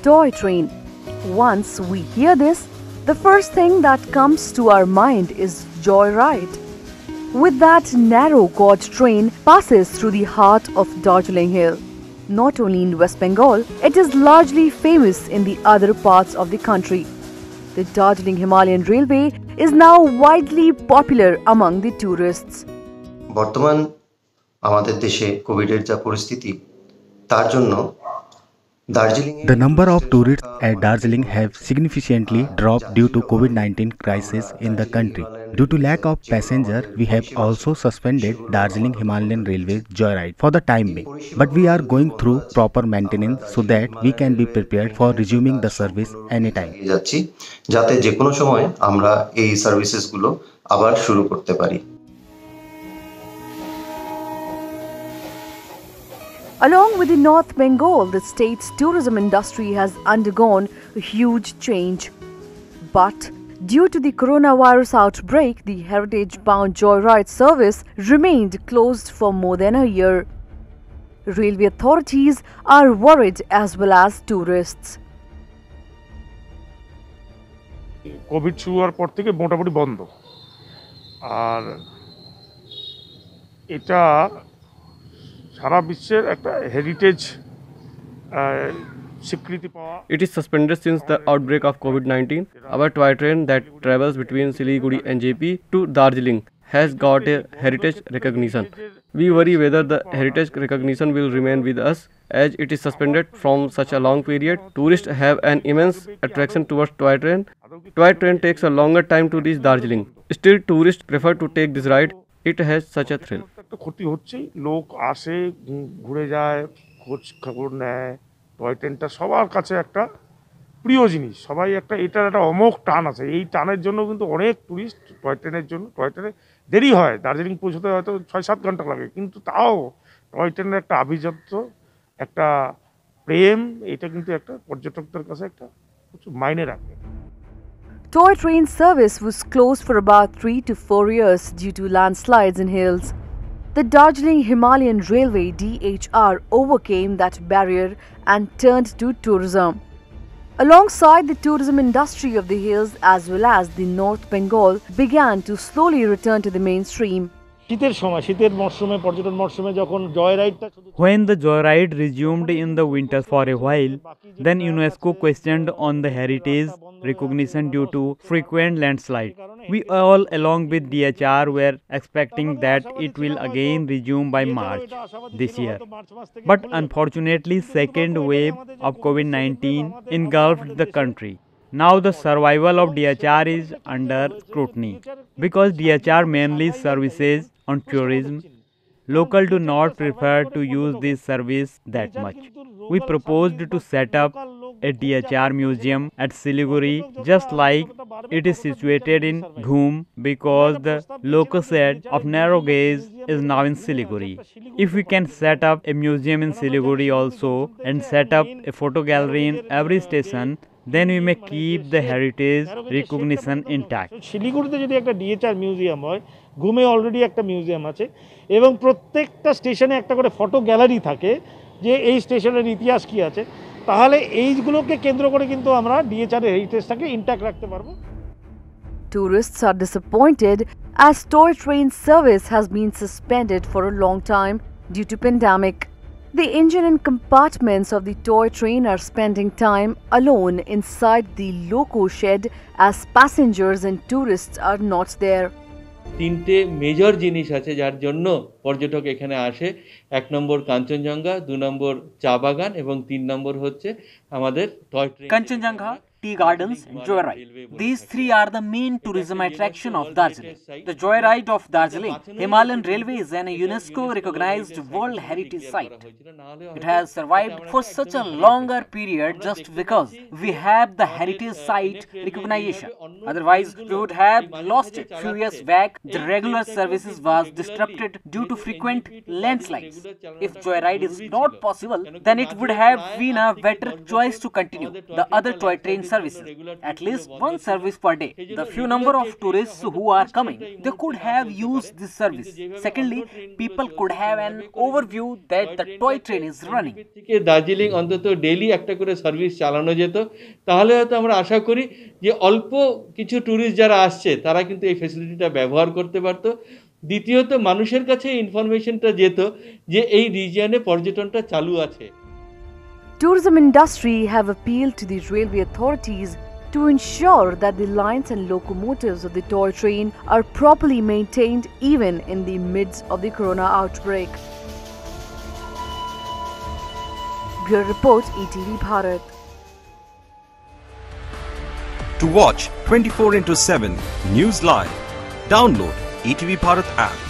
Toy train. Once we hear this, the first thing that comes to our mind is Joyride. With that narrow gauge train passes through the heart of Darjeeling Hill. Not only in West Bengal, it is largely famous in the other parts of the country. The Darjeeling Himalayan Railway is now widely popular among the tourists. বর্তমান আমাদের দেশে কোভিডের যা পরিস্থিতি তার জন্য The number of tourists at Darjeeling have significantly dropped due to COVID-19 crisis in the country. Due to lack of passenger, we have also suspended Darjeeling Himalayan Railway Joyride for the time being. But we are going through proper maintenance so that we can be prepared for resuming the service anytime. যাচ্ছি যাতে যে কোনো সময় আমরা এই সার্ভিসেসগুলো আবার শুরু করতে পারি। Along with the North Bengal, the state's tourism industry has undergone a huge change. But due to the coronavirus outbreak, the heritage-bound Joyride service remained closed for more than a year. Railway authorities are worried as well as tourists. Covid শুরু হওয়ার পর থেকে মোটামুটি বন্ধ, আর এটা সারা বিশ্বের একটা heritage স্বীকৃতি পাওয়া। It is suspended since the outbreak of COVID-19. Our toy train that travels between Siliguri and JP to Darjeeling has got a heritage recognition. We worry whether the heritage recognition will remain with us as it is suspended from such a long period. Tourists have an immense attraction towards toy train. Toy train takes a longer time to reach Darjeeling. Still, tourists prefer to take this ride. It has such a thrill. একটা ক্ষতি হচ্ছেই, লোক আসে, ঘুরে যায়, খোঁজ খবর নেয়। টয় ট্রেনটা সবার কাছে একটা প্রিয় জিনিস, সবাই এটার একটা অমোঘ টান আছে। এই টানের জন্য কিন্তু অনেক টুরিস্ট টয় ট্রেনের জন্য, টয় ট্রেনে দেরি হয়, দার্জিলিং পৌঁছতে হয়তো 6-7 ঘন্টা লাগে, কিন্তু তাও টয় ট্রেনের একটা আভিজাত্য, একটা প্রেম, এটা কিন্তু একটা পর্যটকদের কাছে একটা প্রচুর মাইনে রাখে। Toy train service was closed for about 3 to 4 years due to landslides in hills. The Darjeeling Himalayan Railway DHR overcame that barrier and turned to tourism. Alongside the tourism industry of the hills as well as the North Bengal began to slowly return to the mainstream. শীতের সময়, শীতের মরশুমে, পর্যটন মরশুমে যখন জয়রাইডটা When the joyride resumed in the winter for a while, then UNESCO questioned on the heritage recognition due to frequent landslide. We all along with DHR were expecting that it will again resume by March this year. But unfortunately, second wave of COVID-19 engulfed the country. Now the survival of DHR is under scrutiny because DHR mainly services on tourism. Local do not prefer to use this service that much. We proposed to set up a DHR museum at Siliguri just like it is situated in Ghum because the locus head of narrow gauge is now in Siliguri. If we can set up a museum in Siliguri also and set up a photo gallery in every station, then we may keep the heritage recognition intact. শিলিগুড়িতে যদি একটা ডিএচআর museum হয়, ঘুমে already একটা museum আছে এবং প্রত্যেকটা স্টেশনে একটা করে ফটো গ্যালারি থাকে যে এই স্টেশনের ইতিহাস কি আছে, তাহলে এইগুলোকে কেন্দ্র করে কিন্তু আমরা ডিএচআর এর হেরিটেজটাকে ইনট্যাক্ট রাখতে পারবো। Tourists are disappointed as toy train service has been suspended for a long time due to pandemic. The engine and compartments of the toy train are spending time alone inside the loco shed as passengers and tourists are not there. তিনটে major জিনিস আছে যার জন্য পর্যটক এখানে আসে। 1 নম্বর কাঞ্চনজঙ্ঘা, 2 নম্বর চা বাগান এবং 3 নম্বর হচ্ছে আমাদের toy train. Kanchenjunga, tea gardens and joyride. These three are the main tourism attraction of Darjeeling. The joyride of Darjeeling Himalayan Railway is an UNESCO recognized World Heritage Site. It has survived for such a longer period just because we have the heritage site recognition. Otherwise, we would have lost it. Few years back, the regular services was disrupted due to frequent landslides. If joyride is not possible, then it would have been a better choice to continue the other toy train services, at least one service per day. The few number of tourists who are coming, they could have used this service. Secondly, people could have an overview that the toy train is running. Darjeeling অন্তত daily একটা করে service চালানো যেত, তাহলে হয়তো আমরা আশা করি যে অল্প কিছু ট্যুরিস্ট যারা আসছে তারা কিন্তু এই ফ্যাসিলিটিটা ব্যবহার করতে পারতো। দ্বিতীয়ত মানুষের কাছে ইনফরমেশনটা যেত যে এই রিজিয়নে পর্যটনটা চালু আছে। Tourism industry have appealed to the railway authorities to ensure that the lines and locomotives of the toy train are properly maintained even in the midst of the corona outbreak. Bureau Report, ETV Bharat. To watch 24/7 News Live, download ETV Bharat app.